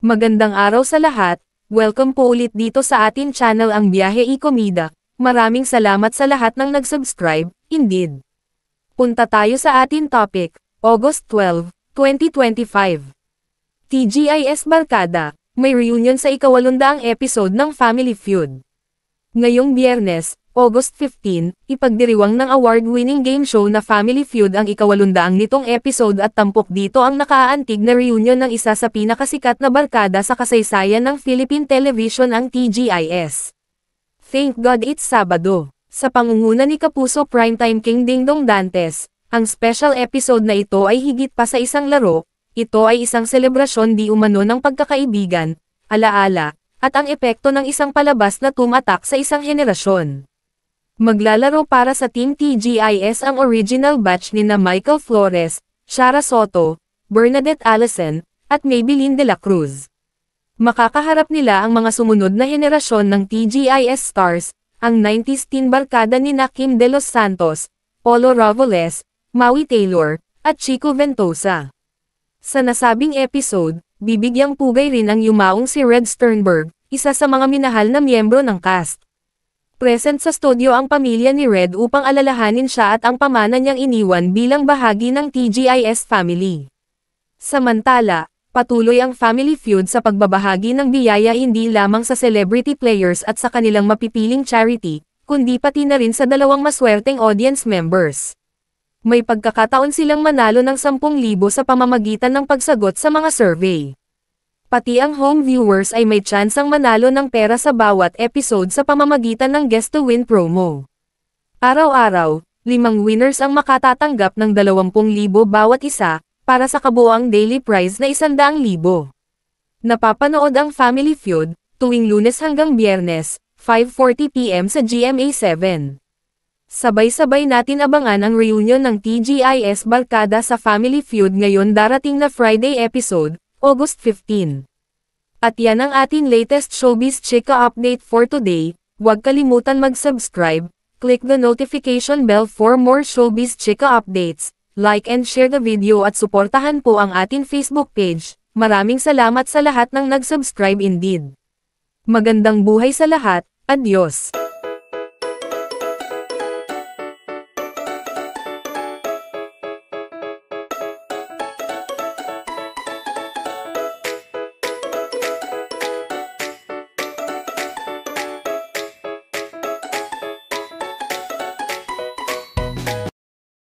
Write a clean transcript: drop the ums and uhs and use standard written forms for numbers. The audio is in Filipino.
Magandang araw sa lahat, welcome po ulit dito sa atin channel ang Biyahe y Komida. Maraming salamat sa lahat ng nag-subscribe, indeed. Punta tayo sa atin topic, August 12, 2025. TGIS Barkada, may reunion sa ika-800 episode ng Family Feud. Ngayong Biyernes, August 15, ipagdiriwang ng award-winning game show na Family Feud ang ika-800 nitong episode at tampok dito ang nakaaantig na reunion ng isa sa pinakasikat na barkada sa kasaysayan ng Philippine Television ang TGIS. Thank God it's Sabado. Sa pangunguna ni Kapuso Primetime King Dingdong Dantes, ang special episode na ito ay higit pa sa isang laro, ito ay isang selebrasyon di umano ng pagkakaibigan, alaala, at ang epekto ng isang palabas na tumatak sa isang henerasyon. Maglalaro para sa Team TGIS ang original batch nina Michael Flores, Shara Soto, Bernadette Allison, at Maybelline de la Cruz. Makakaharap nila ang mga sumunod na henerasyon ng TGIS stars, ang 90s teen barkada nina Kim De Los Santos, Polo Rovoles, Maui Taylor, at Chico Ventosa. Sa nasabing episode, bibigyang pugay rin ang yumaong si Red Sternberg, isa sa mga minahal na miyembro ng cast. Present sa studio ang pamilya ni Red upang alalahanin siya at ang pamana niyang iniwan bilang bahagi ng TGIS family. Samantala, patuloy ang Family Feud sa pagbabahagi ng biyaya hindi lamang sa celebrity players at sa kanilang mapipiling charity, kundi pati na rin sa dalawang maswerteng audience members. May pagkakataon silang manalo ng 10,000 sa pamamagitan ng pagsagot sa mga survey. Pati ang home viewers ay may tsansang manalo ng pera sa bawat episode sa pamamagitan ng Guest to Win promo. Araw-araw, 5 winners ang makatatanggap ng 20,000 bawat isa, para sa kabuoang daily prize na 100,000. Napapanood ang Family Feud, tuwing Lunes hanggang Biyernes, 5:40 PM sa GMA7. Sabay-sabay natin abangan ang reunion ng TGIS Barkada sa Family Feud ngayon darating na Friday episode, August 15. At yan ang ating latest Showbiz Chika update for today. Huwag kalimutan mag-subscribe, click the notification bell for more Showbiz Chika updates, like and share the video at suportahan po ang ating Facebook page. Maraming salamat sa lahat ng nag-subscribe indeed. Magandang buhay sa lahat, adios!